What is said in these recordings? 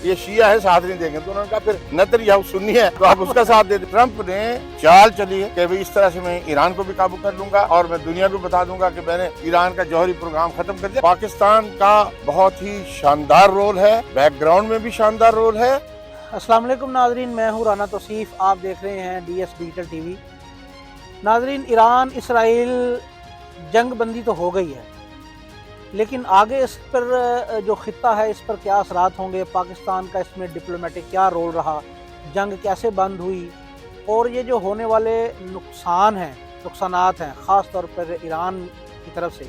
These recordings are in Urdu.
یہ شیعہ ہے ساتھ نہیں دیں گے، تو انہوں نے کہا پھر نیتنیاہو سنی ہے تو آپ اس کا ساتھ دے دیں۔ ٹرمپ نے چال چلی ہے کہ اس طرح سے میں ایران کو بھی قابو کر لوں گا اور میں دنیا کو بتا دوں گا کہ میں نے ایران کا جوہری پروگرام ختم کر دیا۔ پاکستان کا بہت ہی شاندار رول ہے، بیک گراؤنڈ میں بھی شاندار رول ہے۔ السلام علیکم ناظرین، میں ہوں رانا توصیف، آپ دیکھ رہے ہیں D S digital T V. ناظرین، ایران اسرائیل جنگ بندی تو ہو گئی ہے، لیکن آگے اس پر جو خطہ ہے اس پر کیا اثرات ہوں گے، پاکستان کا اس میں ڈپلومیٹک کیا رول رہا، جنگ کیسے بند ہوئی، اور یہ جو ہونے والے نقصانات ہیں خاص طور پر ایران کی طرف سے،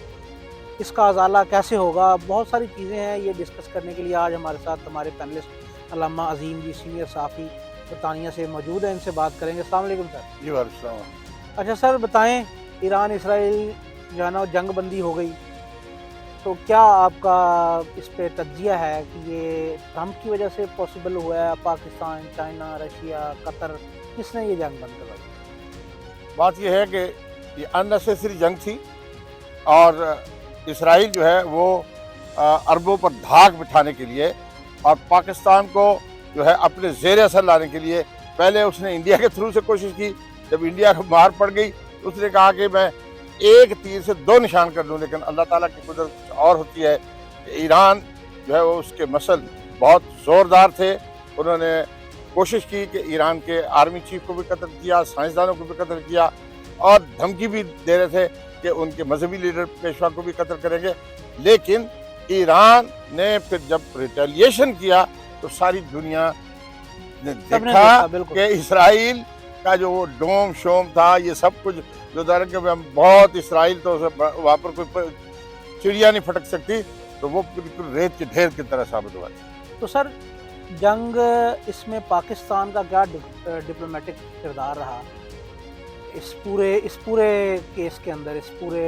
اس کا ازالہ کیسے ہوگا، بہت ساری چیزیں ہیں۔ یہ ڈسکس کرنے کے لیے آج ہمارے ساتھ ہمارے پینلسٹ علامہ عظیم جی سینئر صحافی برطانیہ سے موجود ہیں، ان سے بات کریں گے۔ السلام علیکم سر۔ جی وعلیکم السلام۔ اچھا سر، بتائیں، ایران اسرائیل جو ہے نا جنگ بندی ہو گئی، تو کیا آپ کا اس پہ تجزیہ ہے کہ یہ ٹرمپ کی وجہ سے پاسبل ہوا ہے؟ پاکستان، چائنا، رشیا، قطر، کس نے یہ جنگ بند کروائی؟ بات یہ ہے کہ یہ اننیسیسری جنگ تھی اور اسرائیل جو ہے وہ عربوں پر دھاک بٹھانے کے لیے اور پاکستان کو جو ہے اپنے زیر اثر لانے کے لیے پہلے اس نے انڈیا کے تھرو سے کوشش کی۔ جب انڈیا کو مار پڑ گئی تو اس نے کہا کہ میں ایک تیر سے دو نشان کر دوں، لیکن اللہ تعالیٰ کی قدرت کچھ اور ہوتی ہے کہ ایران جو ہے وہ اس کے مسل بہت زوردار تھے۔ انہوں نے کوشش کی کہ ایران کے آرمی چیف کو بھی قتل کیا، سائنسدانوں کو بھی قتل کیا، اور دھمکی بھی دے رہے تھے کہ ان کے مذہبی لیڈر پیشوا کو بھی قتل کریں گے۔ لیکن ایران نے پھر جب ریٹیلیشن کیا تو ساری دنیا نے دیکھا کہ اسرائیل کا جو وہ ڈوم شوم تھا، یہ سب کچھ جو کہ ہم بہت اسرائیل تو وہاں پر کوئی چڑیا نہیں پھٹک سکتی، تو وہ بالکل ریت کے ڈھیر کی طرح ثابت ہوا۔ تو سر، جنگ اس میں پاکستان کا کیا ڈپلومیٹک کردار رہا اس پورے کیس کے اندر، اس پورے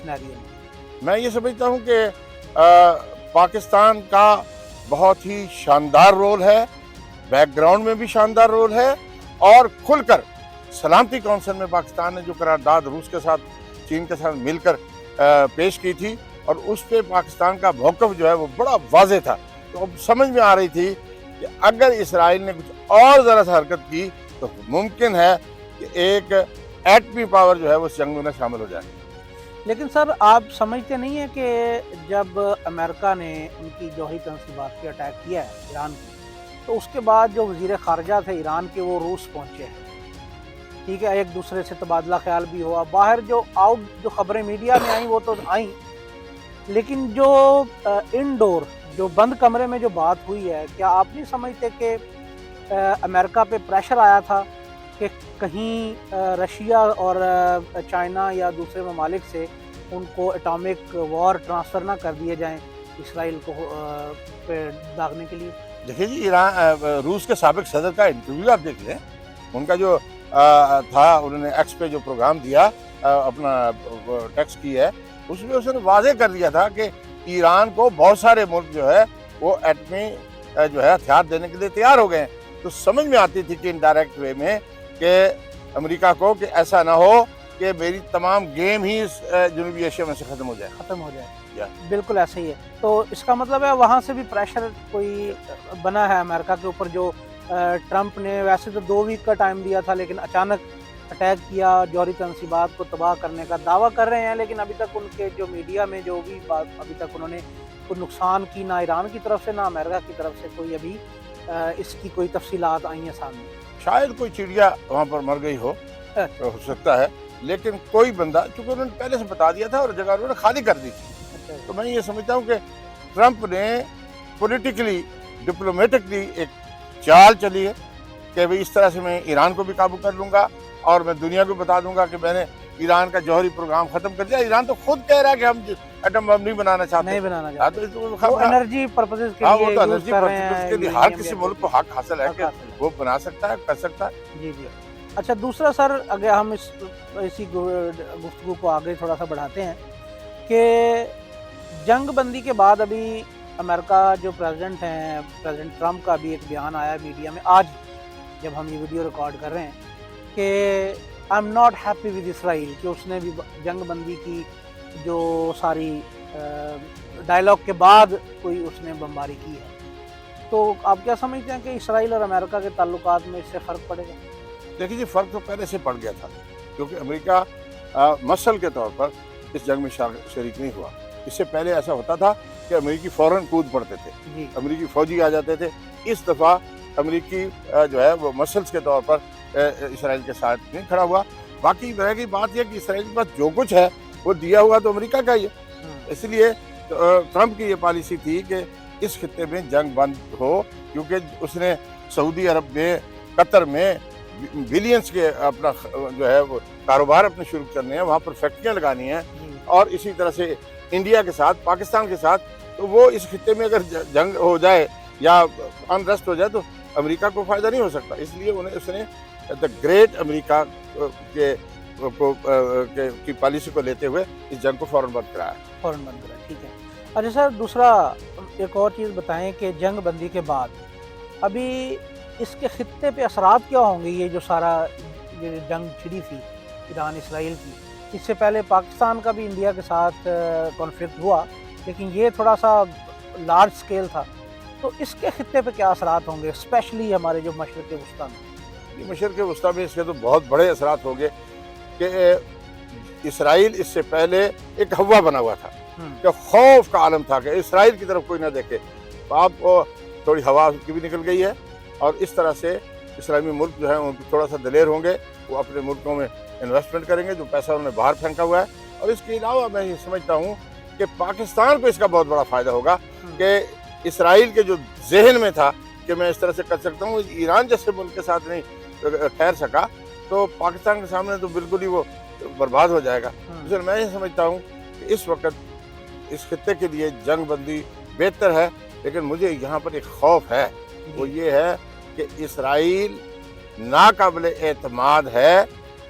سینیریو میں؟ میں یہ سمجھتا ہوں کہ پاکستان کا بہت ہی شاندار رول ہے، بیک گراؤنڈ میں بھی شاندار رول ہے، اور کھل کر سلامتی کونسل میں پاکستان نے جو قرارداد روس کے ساتھ، چین کے ساتھ مل کر پیش کی تھی، اور اس پہ پاکستان کا موقف جو ہے وہ بڑا واضح تھا۔ تو اب سمجھ میں آ رہی تھی کہ اگر اسرائیل نے کچھ اور ذرا سا حرکت کی تو ممکن ہے کہ ایک ایٹمی پاور جو ہے وہ اس جنگ میں شامل ہو جائے۔ لیکن سر، آپ سمجھتے نہیں ہیں کہ جب امریکہ نے ان کی جوہری تنصیبات پہ اٹیک کیا ہے ایران کی، تو اس کے بعد جو وزیر خارجہ تھے ایران کے وہ روس پہنچے ہیں، ٹھیک ہے، ایک دوسرے سے تبادلہ خیال بھی ہوا، باہر جو خبریں میڈیا میں آئیں وہ تو آئیں، لیکن جو انڈور، جو بند کمرے میں جو بات ہوئی ہے، کیا آپ نہیں سمجھتے کہ امریکہ پہ پریشر آیا تھا کہ کہیں رشیا اور چائنا یا دوسرے ممالک سے ان کو اٹامک وار ٹرانسفر نہ کر دیے جائیں اسرائیل کو پہ داغنے کے لیے؟ دیکھیے جی، روس کے سابق صدر کا انٹرویو آپ دیکھ لیں، ان کا جو تھا، انہوں نے ایکس پہ جو پروگرام دیا، اپنا ٹیکسٹ کی ہے، اس میں اس نے واضح کر دیا تھا کہ ایران کو بہت سارے ملک جو ہے وہ ایٹمی جو ہے ہتھیار دینے کے لیے تیار ہو گئے ہیں۔ تو سمجھ میں آتی تھی کہ انڈائریکٹ وے میں کہ امریکہ کو کہ ایسا نہ ہو کہ میری تمام گیم ہی جنوبی ایشیا میں سے ختم ہو جائے۔ بالکل ایسا ہی ہے۔ تو اس کا مطلب ہے وہاں سے بھی پریشر کوئی بنا ہے امریکہ کے اوپر، جو ٹرمپ نے ویسے تو 2 ویک کا ٹائم دیا تھا، لیکن اچانک اٹیک کیا، جوہری تنصیبات کو تباہ کرنے کا دعویٰ کر رہے ہیں، لیکن ابھی تک ان کے جو میڈیا میں جو بھی بات، ابھی تک انہوں نے کوئی نقصان کی نہ ایران کی طرف سے نہ امریکہ کی طرف سے کوئی ابھی اس کی کوئی تفصیلات آئی ہیں سامنے۔ شاید کوئی چڑیا وہاں پر مر گئی ہو سکتا ہے، لیکن کوئی بندہ، چونکہ انہوں نے پہلے سے بتا دیا تھا اور جگہ انہوں نے خالی کر دی تھی، تو میں یہ سمجھتا ہوں کہ ٹرمپ نے پولیٹیکلی، ڈپلومیٹکلی ایک چال چلی ہے کہ اس طرح سے میں ایران کو بھی قابو کر لوں گا اور میں دنیا کو بتا دوں گا کہ میں نے ایران کا جوہری پروگرام ختم کر دیا۔ ایران تو خود کہہ رہا ہے کہ ہم ایٹم بم نہیں بنانا چاہتے، انرجی پرپسز کے لیے ہر کسی ملک کو حق حاصل ہے کہ وہ بنا سکتا ہے، کر سکتا ہے۔ جی۔ اچھا، دوسرا سر، اگر ہم اسی گفتگو کو آگے تھوڑا سا بڑھاتے ہیں کہ جنگ بندی کے بعد ابھی امریکہ جو پریزیڈنٹ ہیں، پریزیڈنٹ ٹرمپ کا بھی ایک بیان آیا میڈیا میں آج، جب ہم یہ ویڈیو ریکارڈ کر رہے ہیں، کہ I am not happy with Israel, کہ اس نے بھی جنگ بندی کی جو ساری ڈائلاگ کے بعد کوئی اس نے بمباری کی ہے۔ تو آپ کیا سمجھتے ہیں کہ اسرائیل اور امریکہ کے تعلقات میں اس سے فرق پڑے گا؟ دیکھیے جی، فرق تو پہلے سے پڑ گیا تھا، کیونکہ امریکہ مسل کے طور پر اس جنگ میں شریک نہیں ہوا۔ اس سے پہلے ایسا ہوتا تھا کہ امریکی فوراً کود پڑتے تھے، جی امریکی فوجی آ جاتے تھے۔ اس دفعہ امریکی جو ہے وہ مسلس کے طور پر اسرائیل کے ساتھ نہیں کھڑا ہوا۔ باقی رہ گئی بات یہ کہ اسرائیل کے پاس جو کچھ ہے وہ دیا ہوا تو امریکہ کا ہی ہے۔ اس لیے ٹرمپ کی یہ پالیسی تھی کہ اس خطے میں جنگ بند ہو، کیونکہ اس نے سعودی عرب میں، قطر میں بلینس کے اپنا جو ہے وہ کاروبار اپنے شروع کرنے ہیں، وہاں پر فیکٹریاں لگانی ہیں، اور اسی طرح سے انڈیا کے ساتھ، پاکستان کے ساتھ۔ تو وہ اس خطے میں اگر جنگ ہو جائے یا انریسٹ ہو جائے تو امریکہ کو فائدہ نہیں ہو سکتا۔ اس لیے اس نے دا گریٹ امریکہ کی پالیسی کو لیتے ہوئے اس جنگ کو فوراً بند کرایا۔ فوراً بند کرا، ٹھیک ہے۔ اچھا سر، دوسرا ایک اور چیز بتائیں کہ جنگ بندی کے بعد ابھی اس کے خطے پہ اثرات کیا ہوں گے؟ یہ جو سارا یہ جنگ چھڑی تھی ایران اسرائیل کی، اس سے پہلے پاکستان کا بھی انڈیا کے ساتھ کانفلکٹ ہوا، لیکن یہ تھوڑا سا لارج سکیل تھا۔ تو اس کے خطے پہ کیا اثرات ہوں گے، اسپیشلی ہمارے جو مشرق وسطیٰ میں؟ مشرق وسطیٰ میں اس کے تو بہت بڑے اثرات ہوں گے کہ اسرائیل اس سے پہلے ایک ہوا بنا ہوا تھا کہ خوف کا عالم تھا کہ اسرائیل کی طرف کوئی نہ دیکھے۔ اب تھوڑی ہوا کی بھی نکل گئی ہے، اور اس طرح سے اسلامی ملک جو ہے ان تھوڑا سا دلیر ہوں گے، وہ اپنے ملکوں میں انویسٹمنٹ کریں گے جو پیسہ انہوں نے باہر پھینکا ہوا ہے۔ اور اس کے علاوہ میں یہ سمجھتا ہوں کہ پاکستان کو اس کا بہت بڑا فائدہ ہوگا کہ اسرائیل کے جو ذہن میں تھا کہ میں اس طرح سے کر سکتا ہوں، ایران جیسے ملک کے ساتھ نہیں ٹھہر سکا، تو پاکستان کے سامنے تو بالکل ہی وہ برباد ہو جائے گا۔ اس لیے میں یہ سمجھتا ہوں کہ اس وقت اس خطے کے لیے جنگ بندی بہتر ہے، لیکن مجھے یہاں پر ایک خوف ہے، وہ یہ ہے کہ اسرائیل ناقابل اعتماد ہے۔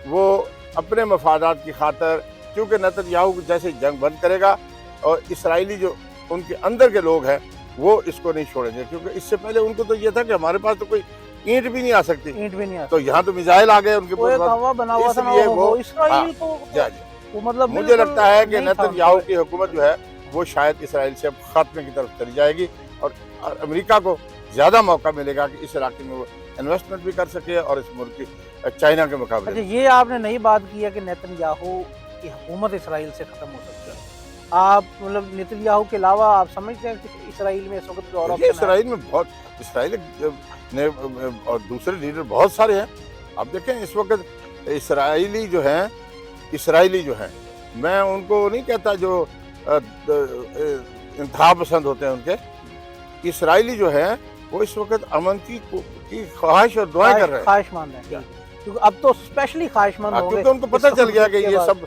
وہ اپنے مفادات کی خاطر، کیونکہ نتنیاہو جیسے جنگ بند کرے گا، اور اسرائیلی جو ان کے اندر کے لوگ ہیں وہ اس کو نہیں چھوڑیں گے، کیونکہ اس سے پہلے ان کو تو یہ تھا کہ ہمارے پاس تو کوئی اینٹ بھی نہیں آ سکتی، اینٹ بھی نہیں آ تو یہاں تو میزائل آ گئے ان کے وہ ایک ہوا بنا ہوا تھا نا، وہ اسرائیل کو وہ مطلب مجھے لگتا ہے کہ نتنیاہو کی حکومت جو ہے وہ شاید اسرائیل سے اب خاتمے کی طرف چلی جائے گی، اور امریکہ کو زیادہ موقع ملے گا کہ اس علاقے میں وہ انویسٹمنٹ بھی کر سکے، اور اس ملک کی چائنا کے مقابلے۔ اچھا، یہ آپ نے نئی بات کی ہے کہ نتنیاہو کی حکومت اسرائیل سے ختم ہو سکتی ہے۔ آپ مطلب نتنیاہو کے علاوہ آپ سمجھتے ہیں کہ اسرائیل میں اس وقت اور اسرائیل میں بہت، اسرائیل نے اور دوسرے لیڈر بہت سارے ہیں۔ آپ دیکھیں اس وقت اسرائیلی جو ہیں، میں ان کو نہیں کہتا جو انتہا پسند ہوتے ہیں ان کے، اسرائیلی جو ہیں وہ اس وقت امن کی خواہش اور دعائیں کر رہے ہیں، خواہش مند ہیں، کیونکہ اب تو اسپیشلی خواہش مند ہو گئے، کیونکہ ان کو پتہ چل گیا کہ یہ سب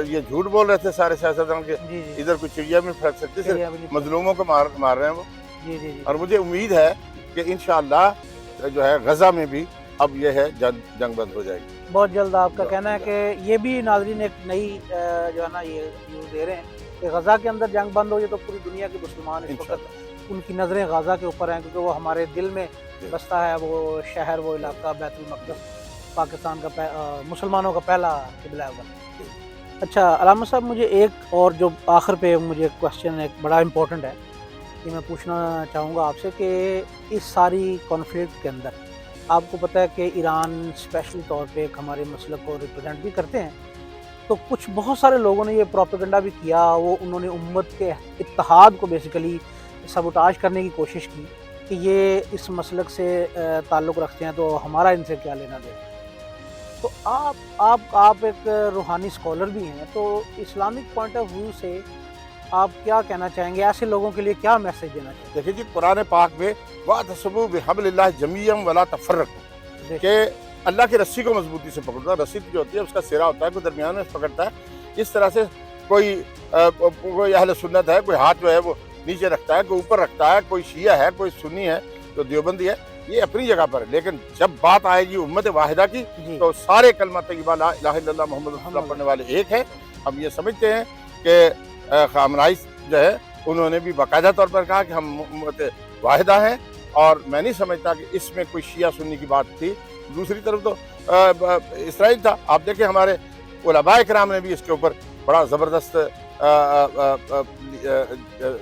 یہ جھوٹ بول رہے تھے سارے سیاستدان کے، ادھر کوئی چڑیا میں پھینک سکتے تھے، مظلوموں کو مار رہے ہیں وہ۔ اور مجھے امید ہے کہ انشاءاللہ جو ہے غزہ میں بھی اب یہ ہے جنگ بند ہو جائے گی بہت جلد۔ آپ کا کہنا ہے کہ یہ بھی ناظرین ایک نئی جو ہے نا یہ نیوز دے رہے ہیں کہ غزہ کے اندر جنگ بند ہو جائے تو پوری دنیا کے مسلمان اس وقت ان کی نظریں غزہ کے اوپر ہیں، کیونکہ وہ ہمارے دل میں بستا ہے، وہ شہر، وہ علاقہ بیت المقدس پاکستان کا مسلمانوں کا پہلا قبلہ ہے۔ اچھا علامہ صاحب، مجھے ایک اور جو آخر پہ مجھے کوشچن ایک بڑا امپورٹنٹ ہے کہ میں پوچھنا چاہوں گا آپ سے کہ اس ساری کانفلکٹ کے اندر آپ کو پتہ ہے کہ ایران اسپیشلی طور پہ ایک ہمارے مسلک کو ریپرزینٹ بھی کرتے ہیں، تو کچھ بہت سارے لوگوں نے یہ پروپیگنڈا بھی کیا، وہ انہوں نے امت کے اتحاد کو بیسیکلی سبوٹاج کرنے کی کوشش کی کہ یہ اس مسلک سے تعلق رکھتے ہیں تو ہمارا ان سے کیا لینا دینا۔ تو آپ ایک روحانی اسکالر بھی ہیں، تو اسلامک پوائنٹ آف ویو سے آپ کیا کہنا چاہیں گے؟ ایسے لوگوں کے لیے کیا میسج دینا چاہیں گے؟ دیکھیں جی، قرآن پاک میں وَاعْتَصِمُوا بِحَبْلِ اللَّهِ جَمِيعًا وَلَا تَفَرَّقُوا، کہ اللہ کی رسی کو مضبوطی سے پکڑو۔ رسی جو ہوتی ہے اس کا سرا ہوتا ہے، کوئی درمیان میں پکڑتا ہے، اس طرح سے کوئی اہل سنت ہے، کوئی ہاتھ جو ہے وہ نیچے رکھتا ہے، کوئی اوپر رکھتا ہے، کوئی شیعہ ہے، کوئی سنی ہے، تو دیوبندی ہے، یہ اپنی جگہ پر ہے، لیکن جب بات آئے گی امت واحدہ کی تو سارے کلمہ طیبہ لا الہ الا اللہ محمد رسول اللہ پڑھنے والے ایک ہیں۔ ہم یہ سمجھتے ہیں کہ خامنائی جو ہے انہوں نے بھی باقاعدہ طور پر کہا کہ ہم امت واحدہ ہیں، اور میں نہیں سمجھتا کہ اس میں کوئی شیعہ سنی کی بات تھی۔ دوسری طرف تو اسرائیل تھا، آپ دیکھیں ہمارے علماء کرام نے بھی اس کے اوپر بڑا زبردست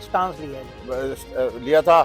سٹانس لیا تھا،